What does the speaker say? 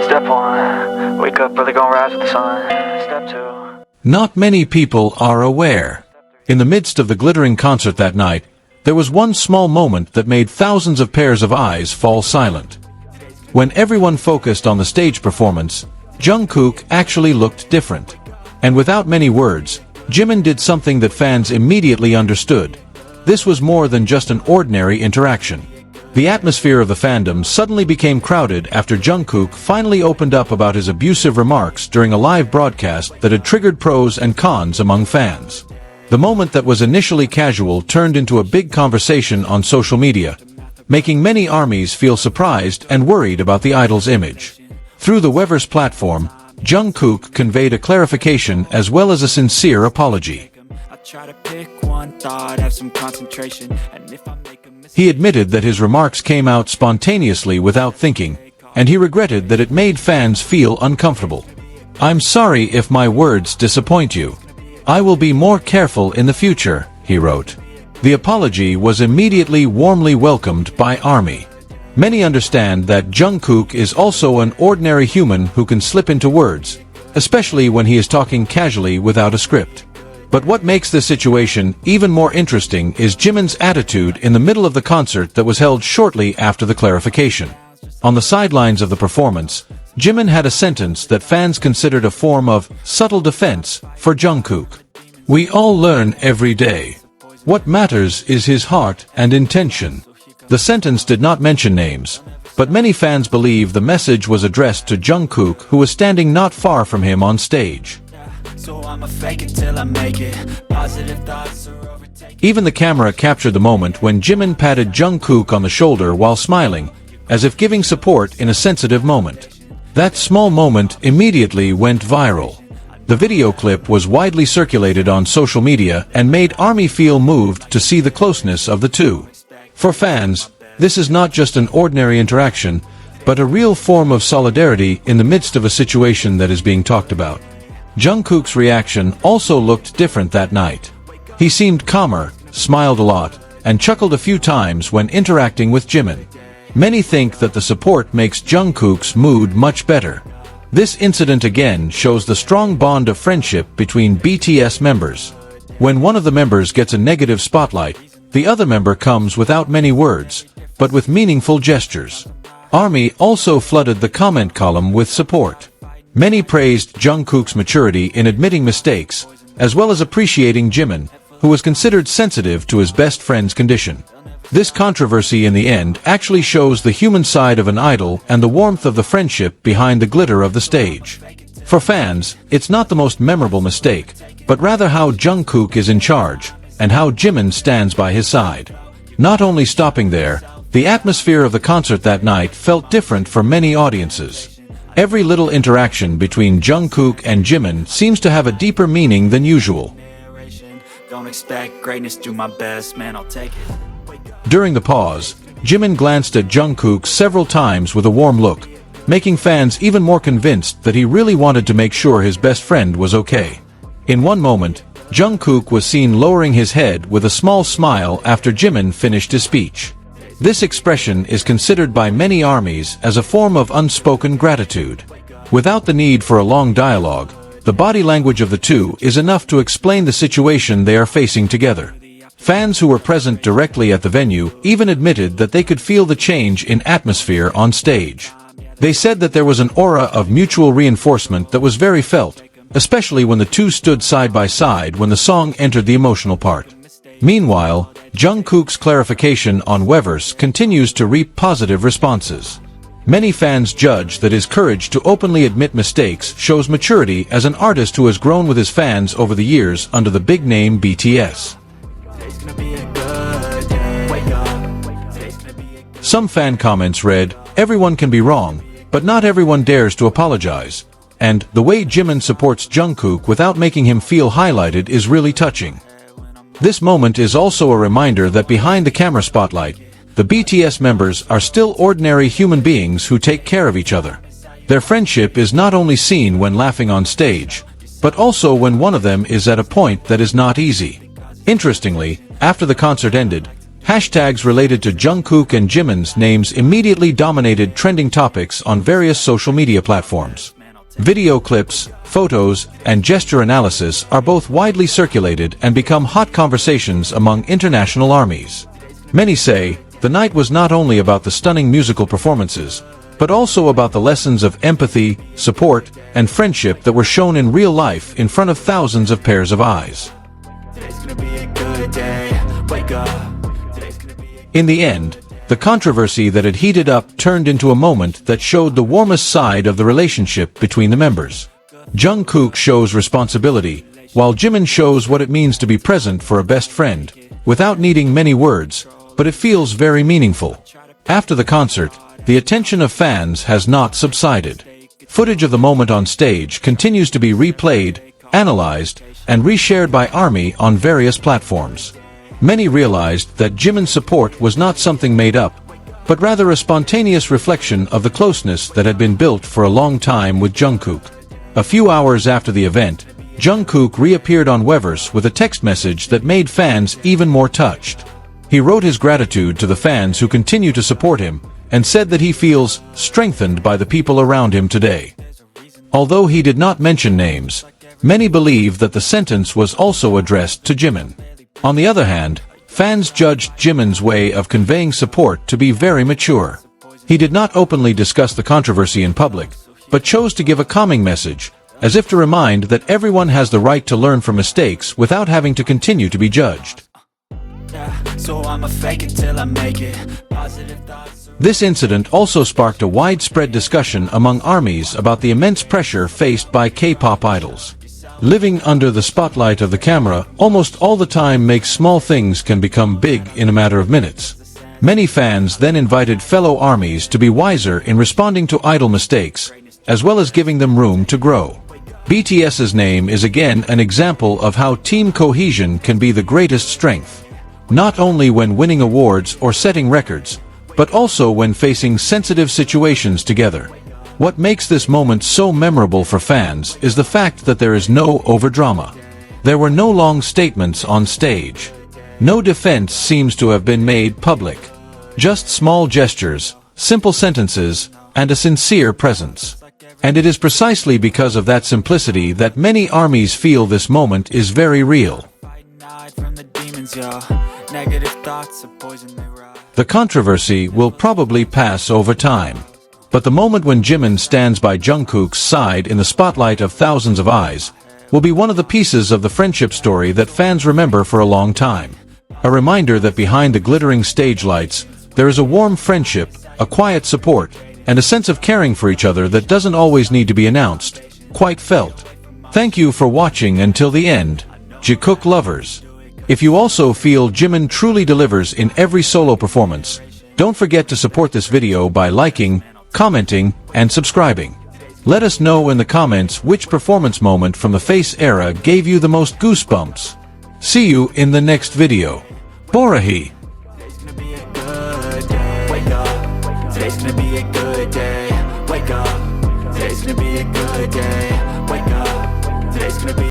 Step 1, wake up early, gonna rise with the sun. Step 2. Not many people are aware. In the midst of the glittering concert that night, there was one small moment that made thousands of pairs of eyes fall silent. When everyone focused on the stage performance, Jungkook actually looked different. And without many words, Jimin did something that fans immediately understood. This was more than just an ordinary interaction. The atmosphere of the fandom suddenly became crowded after Jungkook finally opened up about his abusive remarks during a live broadcast that had triggered pros and cons among fans. The moment that was initially casual turned into a big conversation on social media, making many armies feel surprised and worried about the idol's image. Through the Weverse platform, Jungkook conveyed a clarification as well as a sincere apology. He admitted that his remarks came out spontaneously without thinking, and he regretted that it made fans feel uncomfortable. "I'm sorry if my words disappoint you. I will be more careful in the future," he wrote. The apology was immediately warmly welcomed by ARMY. Many understand that Jungkook is also an ordinary human who can slip into words, especially when he is talking casually without a script. But what makes this situation even more interesting is Jimin's attitude in the middle of the concert that was held shortly after the clarification. On the sidelines of the performance, Jimin had a sentence that fans considered a form of subtle defense for Jungkook. "We all learn every day. What matters is his heart and intention." The sentence did not mention names, but many fans believe the message was addressed to Jungkook, who was standing not far from him on stage. Even the camera captured the moment when Jimin patted Jungkook on the shoulder while smiling, as if giving support in a sensitive moment. That small moment immediately went viral. The video clip was widely circulated on social media and made ARMY feel moved to see the closeness of the two. For fans, this is not just an ordinary interaction, but a real form of solidarity in the midst of a situation that is being talked about. Jungkook's reaction also looked different that night. He seemed calmer, smiled a lot, and chuckled a few times when interacting with Jimin. Many think that the support makes Jungkook's mood much better. This incident again shows the strong bond of friendship between BTS members. When one of the members gets a negative spotlight, the other member comes without many words, but with meaningful gestures. ARMY also flooded the comment column with support. Many praised Jungkook's maturity in admitting mistakes, as well as appreciating Jimin, who was considered sensitive to his best friend's condition. This controversy in the end actually shows the human side of an idol and the warmth of the friendship behind the glitter of the stage. For fans, it's not the most memorable mistake, but rather how Jungkook is in charge, and how Jimin stands by his side. Not only stopping there, the atmosphere of the concert that night felt different for many audiences. Every little interaction between Jungkook and Jimin seems to have a deeper meaning than usual. Don't expect greatness, do my best, man, I'll take it. During the pause, Jimin glanced at Jungkook several times with a warm look, making fans even more convinced that he really wanted to make sure his best friend was okay. In one moment, Jungkook was seen lowering his head with a small smile after Jimin finished his speech. This expression is considered by many armies as a form of unspoken gratitude. Without the need for a long dialogue, the body language of the two is enough to explain the situation they are facing together. Fans who were present directly at the venue even admitted that they could feel the change in atmosphere on stage. They said that there was an aura of mutual reinforcement that was very felt, especially when the two stood side by side when the song entered the emotional part. Meanwhile, Jungkook's clarification on Weverse continues to reap positive responses. Many fans judge that his courage to openly admit mistakes shows maturity as an artist who has grown with his fans over the years under the big name BTS. Some fan comments read, "Everyone can be wrong, but not everyone dares to apologize," and "The way Jimin supports Jungkook without making him feel highlighted is really touching." This moment is also a reminder that behind the camera spotlight, the BTS members are still ordinary human beings who take care of each other. Their friendship is not only seen when laughing on stage, but also when one of them is at a point that is not easy. Interestingly, after the concert ended, Hashtags related to Jungkook and Jimin's names immediately dominated trending topics on various social media platforms. Video clips, photos, and gesture analysis are both widely circulated and become hot conversations among international armies. Many say, the night was not only about the stunning musical performances, but also about the lessons of empathy, support, and friendship that were shown in real life in front of thousands of pairs of eyes. In the end, the controversy that had heated up turned into a moment that showed the warmest side of the relationship between the members. Jungkook shows responsibility, while Jimin shows what it means to be present for a best friend, without needing many words, but it feels very meaningful. After the concert, the attention of fans has not subsided. Footage of the moment on stage continues to be replayed, analyzed, and reshared by ARMY on various platforms. Many realized that Jimin's support was not something made up, but rather a spontaneous reflection of the closeness that had been built for a long time with Jungkook. A few hours after the event, Jungkook reappeared on Weverse with a text message that made fans even more touched. He wrote his gratitude to the fans who continue to support him, and said that he feels strengthened by the people around him today. Although he did not mention names, many believe that the sentence was also addressed to Jimin. On the other hand, fans judged Jimin's way of conveying support to be very mature. He did not openly discuss the controversy in public, but chose to give a calming message, as if to remind that everyone has the right to learn from mistakes without having to continue to be judged. This incident also sparked a widespread discussion among armies about the immense pressure faced by K-pop idols. Living under the spotlight of the camera almost all the time makes small things can become big in a matter of minutes. Many fans then invited fellow armies to be wiser in responding to idol mistakes, as well as giving them room to grow. BTS's name is again an example of how team cohesion can be the greatest strength. Not only when winning awards or setting records, but also when facing sensitive situations together. What makes this moment so memorable for fans is the fact that there is no overdrama. There were no long statements on stage. No defense seems to have been made public. Just small gestures, simple sentences, and a sincere presence. And it is precisely because of that simplicity that many armies feel this moment is very real. The controversy will probably pass over time. But the moment when Jimin stands by Jungkook's side in the spotlight of thousands of eyes will be one of the pieces of the friendship story that fans remember for a long time. A reminder that behind the glittering stage lights, there is a warm friendship, a quiet support, and a sense of caring for each other that doesn't always need to be announced, quite felt. Thank you for watching until the end, Jikook lovers. If you also feel Jimin truly delivers in every solo performance, don't forget to support this video by liking, commenting, and subscribing. Let us know in the comments which performance moment from the Face era gave you the most goosebumps. See you in the next video. Borahae. Today's gonna be a good day. Wake up. Today's gonna be a good day. Wake up. Today's gonna be